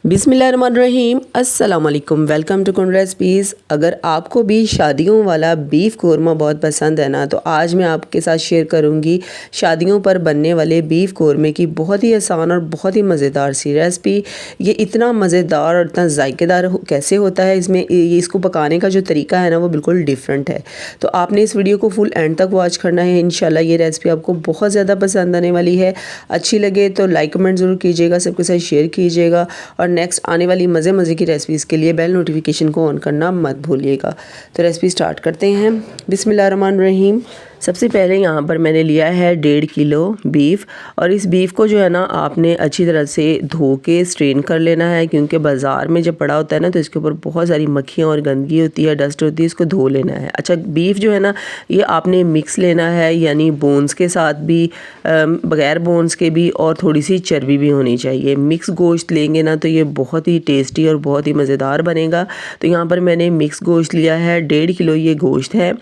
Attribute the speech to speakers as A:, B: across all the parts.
A: बिस्मिल्लाहिर्रहमानिर्रहीम अस्सलाम वालेकुम। वेलकम टू कुन रेसिपीज़। अगर आपको भी शादियों वाला बीफ कोरमा बहुत पसंद है ना, तो आज मैं आपके साथ शेयर करूंगी शादियों पर बनने वाले बीफ कोरमे की बहुत ही आसान और बहुत ही मज़ेदार सी रेसिपी। ये इतना मज़ेदार और इतना जायकेदार कैसे होता है, इसको पकाने का जो तरीका है ना, वो बिल्कुल डिफरेंट है। तो आपने इस वीडियो को फुल एंड तक वॉच करना है। इंशाल्लाह ये रेसिपी आपको बहुत ज़्यादा पसंद आने वाली है। अच्छी लगे तो लाइक कमेंट ज़रूर कीजिएगा, सबके साथ शेयर कीजिएगा और नेक्स्ट आने वाली मज़े की रेसिपीज़ के लिए बेल नोटिफिकेशन को ऑन करना मत भूलिएगा। तो रेसिपी स्टार्ट करते हैं। बिस्मिल्लाहिर्रहमानिर्रहीम। सबसे पहले यहाँ पर मैंने लिया है 1.5 किलो बीफ, और इस बीफ को जो है ना आपने अच्छी तरह से धो के स्ट्रेन कर लेना है, क्योंकि बाज़ार में जब पड़ा होता है ना तो इसके ऊपर बहुत सारी मक्खियाँ और गंदगी होती है, डस्ट होती है। इसको धो लेना है। अच्छा, बीफ जो है ना ये आपने मिक्स लेना है, यानी बोन्स के साथ भी, बग़ैर बोन्स के भी, और थोड़ी सी चर्बी भी होनी चाहिए। मिक्स गोश्त लेंगे ना तो ये बहुत ही टेस्टी और बहुत ही मज़ेदार बनेगा। तो यहाँ पर मैंने मिक्स गोश्त लिया है, 1.5 किलो ये गोश्त है।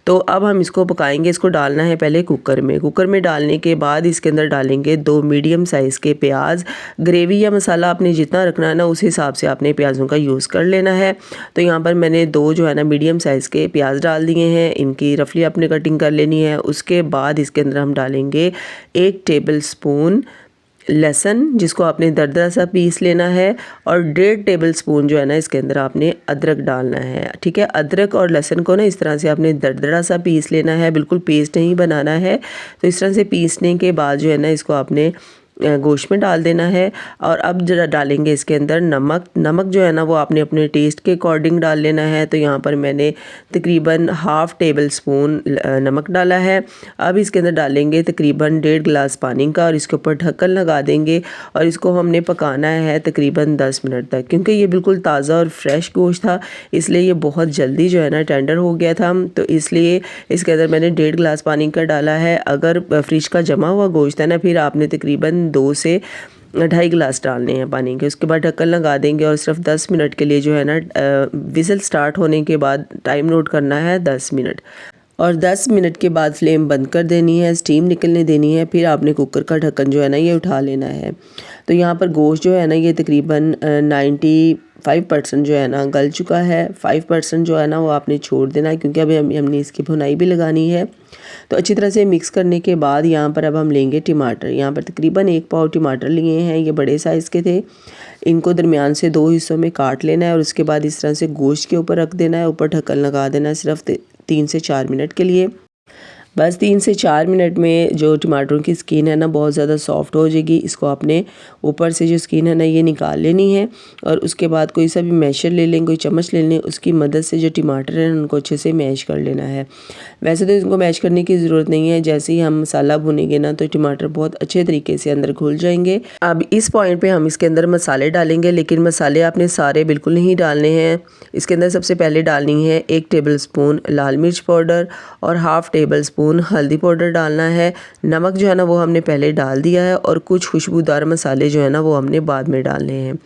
A: तो अब हम इसको पकाएंगे। इसको डालना है पहले कुकर में डालने के बाद इसके अंदर डालेंगे 2 मीडियम साइज़ के प्याज। ग्रेवी या मसाला आपने जितना रखना है ना उस हिसाब से आपने प्याज़ों का यूज़ कर लेना है। तो यहाँ पर मैंने 2 जो है ना मीडियम साइज़ के प्याज डाल दिए हैं। इनकी रफली आपने कटिंग कर लेनी है। उसके बाद इसके अंदर हम डालेंगे 1 टेबल स्पून लहसुन, जिसको आपने दरदरा सा पीस लेना है, और 1.5 टेबल स्पून जो है ना इसके अंदर आपने अदरक डालना है। ठीक है, अदरक और लहसुन को ना इस तरह से आपने दरदरा सा पीस लेना है, बिल्कुल पेस्ट नहीं बनाना है। तो इस तरह से पीसने के बाद जो है ना इसको आपने गोश्त में डाल देना है। और अब जरा डालेंगे इसके अंदर नमक जो है ना वो आपने अपने टेस्ट के अकॉर्डिंग डाल लेना है। तो यहाँ पर मैंने तकरीबन 1/2 टेबल स्पून नमक डाला है। अब इसके अंदर डालेंगे तकरीबन 1.5 गिलास पानी का, और इसके ऊपर ढक्कन लगा देंगे और इसको हमने पकाना है तकरीबन 10 मिनट तक। क्योंकि ये बिल्कुल ताज़ा और फ्रेश गोश्त था, इसलिए ये बहुत जल्दी जो है ना टेंडर हो गया था। तो इसलिए इसके अंदर मैंने 1.5 गिलास पानी का डाला है। अगर फ्रिज का जमा हुआ गोश्त है ना, फिर आपने तकरीबन 2 से 2.5 गिलास डालने हैं पानी के। उसके बाद ढक्कन लगा देंगे और सिर्फ 10 मिनट के लिए जो है ना, विज़ल स्टार्ट होने के बाद टाइम नोट करना है 10 मिनट, और 10 मिनट के बाद फ्लेम बंद कर देनी है, स्टीम निकलने देनी है। फिर आपने कुकर का ढक्कन जो है ना ये उठा लेना है। तो यहाँ पर गोश्त जो है ना ये तकरीबन 95% जो है ना गल चुका है। 5% जो है ना वो आपने छोड़ देना है, क्योंकि अभी हमने इसकी भुनाई भी लगानी है। तो अच्छी तरह से मिक्स करने के बाद यहाँ पर अब हम लेंगे टमाटर। यहाँ पर तकरीबन 1 पाव टमाटर लिए हैं, ये बड़े साइज़ के थे। इनको दरमियान से 2 हिस्सों में काट लेना है, और उसके बाद इस तरह से गोश्त के ऊपर रख देना है। ऊपर ढक्कन लगा देना है सिर्फ 3 से 4 मिनट के लिए। बस 3 से 4 मिनट में जो टमाटरों की स्किन है ना बहुत ज़्यादा सॉफ्ट हो जाएगी। इसको आपने ऊपर से जो स्किन है ना ये निकाल लेनी है, और उसके बाद कोई सा भी मैशर ले लें, कोई चम्मच ले लें, उसकी मदद से जो टमाटर हैं उनको अच्छे से मैश कर लेना है। वैसे तो इनको मैश करने की ज़रूरत नहीं है, जैसे ही हम मसाला भुनेंगे ना तो टमाटर बहुत अच्छे तरीके से अंदर घुल जाएंगे। अब इस पॉइंट पर हम इसके अंदर मसाले डालेंगे, लेकिन मसाले आपने सारे बिल्कुल नहीं डालने हैं। इसके अंदर सबसे पहले डालनी है 1 टेबल स्पून लाल मिर्च पाउडर और 1/2 टेबल स्पून हल्दी पाउडर डालना है। नमक जो है ना वो हमने पहले डाल दिया है, और कुछ खुशबूदार मसाले जो है ना वो हमने बाद में डालने हैं।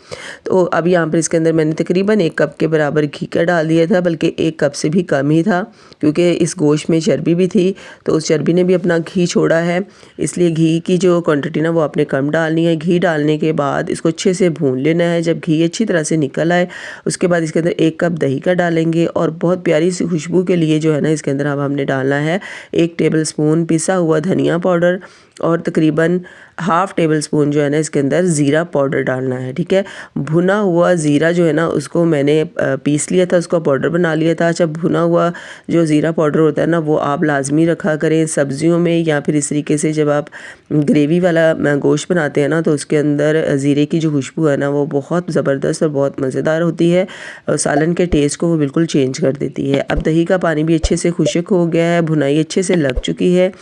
A: तो अब यहाँ पर इसके अंदर मैंने तकरीबन 1 कप के बराबर घी का डाल दिया था, बल्कि 1 कप से भी कम ही था, क्योंकि इस गोश्त में चर्बी भी थी, तो उस चर्बी ने भी अपना घी छोड़ा है। इसलिए घी की जो क्वान्टिटी ना वो आपने कम डालनी है। घी डालने के बाद इसको अच्छे से भून लेना है। जब घी अच्छी तरह से निकल आए उसके बाद इसके अंदर 1 कप दही का डालेंगे, और बहुत प्यारी सी खुशबू के लिए जो है ना इसके अंदर अब हमने डालना है 1 टेबल स्पून पिसा हुआ धनिया पाउडर, और तकरीबन 1/2 टेबल स्पून जो है ना इसके अंदर ज़ीरा पाउडर डालना है। ठीक है, भुना हुआ ज़ीरा जो है ना उसको मैंने पीस लिया था, उसका पाउडर बना लिया था। अच्छा, भुना हुआ जो ज़ीरा पाउडर होता है ना वो आप लाजमी रखा करें सब्जियों में, या फिर इस तरीके से जब आप ग्रेवी वाला गोश्त बनाते हैं ना तो उसके अंदर ज़ीरे की जो खुशबू है ना वो बहुत ज़बरदस्त और बहुत मज़ेदार होती है, और सालन के टेस्ट को वो बिल्कुल चेंज कर देती है। अब दही का पानी भी अच्छे से खुश्क हो गया है, भुनाई अच्छे से लग चुकी है।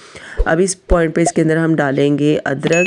A: अब इस पॉइंट पे इसके अंदर हम डालेंगे अदरक,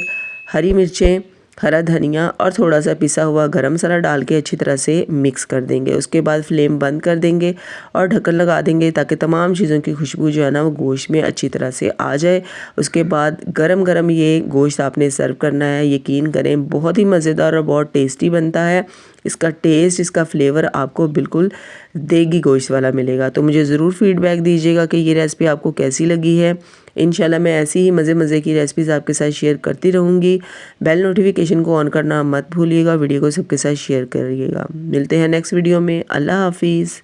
A: हरी मिर्चें, हरा धनिया और थोड़ा सा पिसा हुआ गरम मसाला डाल के अच्छी तरह से मिक्स कर देंगे। उसके बाद फ्लेम बंद कर देंगे और ढक्कन लगा देंगे, ताकि तमाम चीज़ों की खुशबू जो है ना वो गोश्त में अच्छी तरह से आ जाए। उसके बाद गरम गरम ये गोश्त आपने सर्व करना है। यकीन करें बहुत ही मज़ेदार और बहुत टेस्टी बनता है। इसका टेस्ट, इसका फ्लेवर आपको बिल्कुल देगी गोश्त वाला मिलेगा। तो मुझे ज़रूर फीडबैक दीजिएगा कि ये रेसिपी आपको कैसी लगी है। इंशाल्लाह मैं ऐसी ही मज़े की रेसिपीज़ आपके साथ शेयर करती रहूँगी। बेल नोटिफिकेशन को ऑन करना मत भूलिएगा। वीडियो को सबके साथ शेयर करिएगा। मिलते हैं नेक्स्ट वीडियो में। अल्लाह हाफिज़।